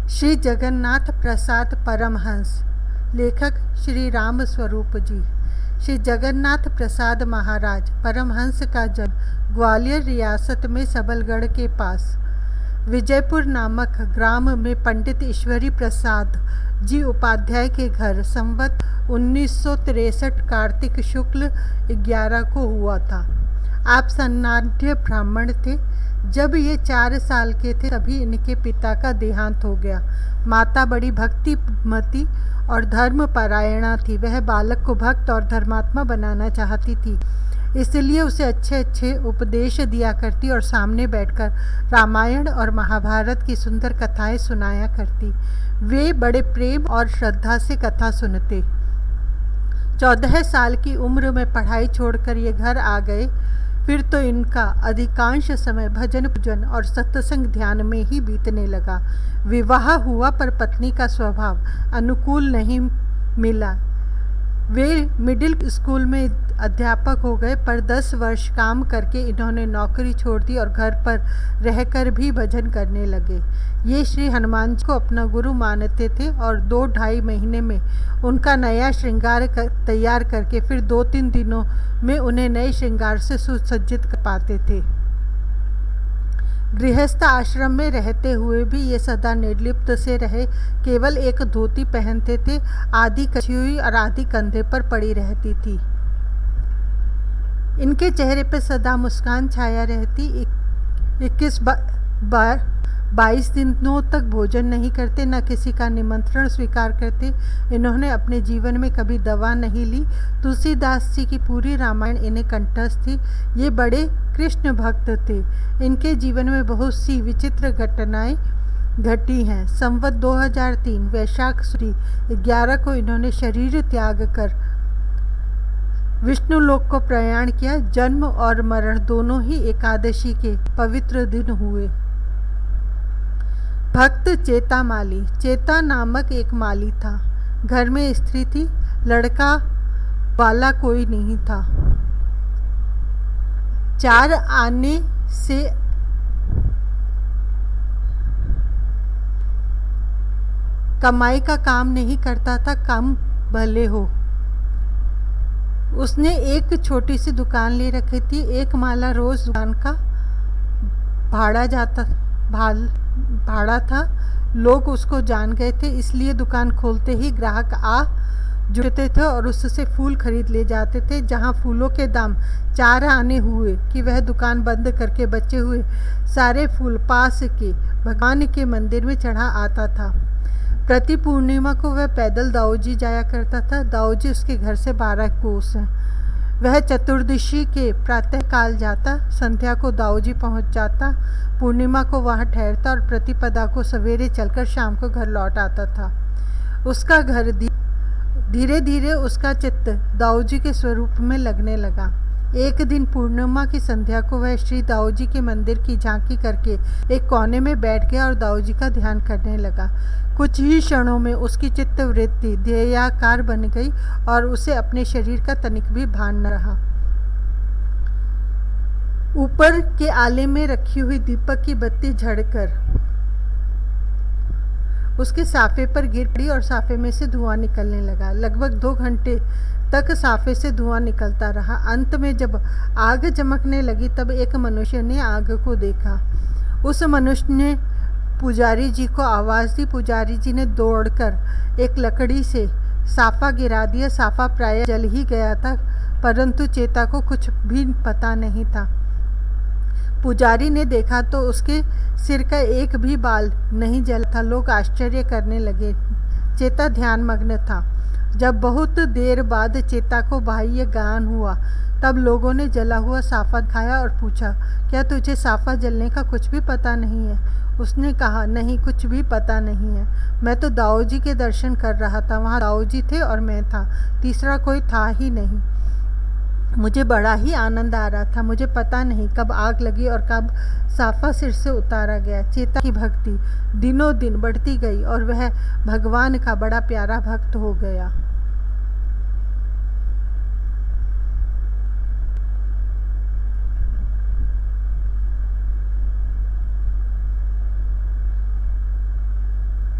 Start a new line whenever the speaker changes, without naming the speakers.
श्री जगन्नाथ प्रसाद परमहंस। लेखक श्री राम स्वरूप जी। श्री जगन्नाथ प्रसाद महाराज परमहंस का जन्म ग्वालियर रियासत में सबलगढ़ के पास विजयपुर नामक ग्राम में पंडित ईश्वरी प्रसाद जी उपाध्याय के घर संवत 1963 कार्तिक शुक्ल 11 को हुआ था। आप सन्नाढ़ ब्राह्मण थे। जब ये 4 साल के थे तभी इनके पिता का देहांत हो गया। माता बड़ी भक्तिमती और धर्मपरायणा थी। वह बालक को भक्त और धर्मात्मा बनाना चाहती थी, इसलिए उसे अच्छे अच्छे उपदेश दिया करती और सामने बैठकर रामायण और महाभारत की सुंदर कथाएं सुनाया करती। वे बड़े प्रेम और श्रद्धा से कथा सुनते। 14 साल की उम्र में पढ़ाई छोड़कर ये घर आ गए। फिर तो इनका अधिकांश समय भजन पूजन और सत्संग ध्यान में ही बीतने लगा। विवाह हुआ पर पत्नी का स्वभाव अनुकूल नहीं मिला। वे मिडिल स्कूल में अध्यापक हो गए, पर 10 वर्ष काम करके इन्होंने नौकरी छोड़ दी और घर पर रहकर भी भजन करने लगे। ये श्री हनुमान जी को अपना गुरु मानते थे और 2-2.5 महीने में उनका नया श्रृंगार तैयार करके फिर 2-3 दिनों में उन्हें नए श्रृंगार से सुसज्जित कर पाते थे। गृहस्थ आश्रम में रहते हुए भी ये सदा निर्लिप्त से रहे। केवल एक धोती पहनते थे, आधी कची हुई और आधी कंधे पर पड़ी रहती थी। इनके चेहरे पर सदा मुस्कान छाया रहती। 22 दिनों तक भोजन नहीं करते, न किसी का निमंत्रण स्वीकार करते। इन्होंने अपने जीवन में कभी दवा नहीं ली। तुलसीदास जी की पूरी रामायण इन्हें कंठस्थ थी। ये बड़े कृष्ण भक्त थे। इनके जीवन में बहुत सी विचित्र घटनाएं घटी हैं। संवत 2003 वैशाख सुदी 11 को इन्होंने शरीर त्याग कर विष्णु लोक को प्रयाण किया। जन्म और मरण दोनों ही एकादशी के पवित्र दिन हुए। भक्त चेता माली। चेता नामक एक माली था। घर में स्त्री थी, लड़का वाला कोई नहीं था। 4 आने से कमाई का काम नहीं करता था, कम भले हो। उसने एक छोटी सी दुकान ले रखी थी। 1 माला रोज दुकान का भाड़ा था। लोग उसको जान गए थे, इसलिए दुकान खोलते ही ग्राहक आ जुटते थे और उससे फूल खरीद ले जाते थे। जहां फूलों के दाम 4 आने हुए कि वह दुकान बंद करके बचे हुए सारे फूल पास के भगवान के मंदिर में चढ़ा आता था। प्रति पूर्णिमा को वह पैदल दाऊजी जाया करता था। दाऊजी उसके घर से 12 कोस है। वह चतुर्दशी के प्रातः काल जाता, संध्या को दाऊजी पहुंच जाता, पूर्णिमा को वहां ठहरता और प्रतिपदा को सवेरे चलकर शाम को घर लौट आता था। उसका घर धीरे धीरे उसका चित्त दाऊजी के स्वरूप में लगने लगा। एक दिन पूर्णिमा की संध्या को वह श्री दाऊजी के मंदिर की झांकी करके एक कोने में बैठ गया और दाऊजी का ध्यान करने लगा। कुछ ही क्षणों में उसकी चित्त वृत्ति ध्येयाकार बन गई और उसे अपने शरीर का तनिक भी भान न रहा। ऊपर के आले में रखी हुई दीपक की बत्ती झड़कर उसके साफे पर गिर पड़ी और साफे में से धुआं निकलने लगा। लगभग 2 घंटे तक साफे से धुआं निकलता रहा। अंत में जब आग चमकने लगी तब एक मनुष्य ने आग को देखा। उस मनुष्य ने पुजारी जी को आवाज़ दी। पुजारी जी ने दौड़कर एक लकड़ी से साफा गिरा दिया। साफा प्राय जल ही गया था, परंतु चेता को कुछ भी पता नहीं था। पुजारी ने देखा तो उसके सिर का एक भी बाल नहीं जला था। लोग आश्चर्य करने लगे। चेता ध्यानमग्न था। जब बहुत देर बाद चेता को बाह्य ज्ञान हुआ तब लोगों ने जला हुआ साफा दिखाया और पूछा, क्या तुझे साफा जलने का कुछ भी पता नहीं है? उसने कहा, नहीं, कुछ भी पता नहीं है। मैं तो दाऊजी के दर्शन कर रहा था। वहाँ दाऊजी थे और मैं था, तीसरा कोई था ही नहीं। मुझे बड़ा ही आनंद आ रहा था। मुझे पता नहीं कब आग लगी और कब साफा सिर से उतारा गया। चेता की भक्ति दिनों दिन बढ़ती गई और वह भगवान का बड़ा प्यारा भक्त हो गया।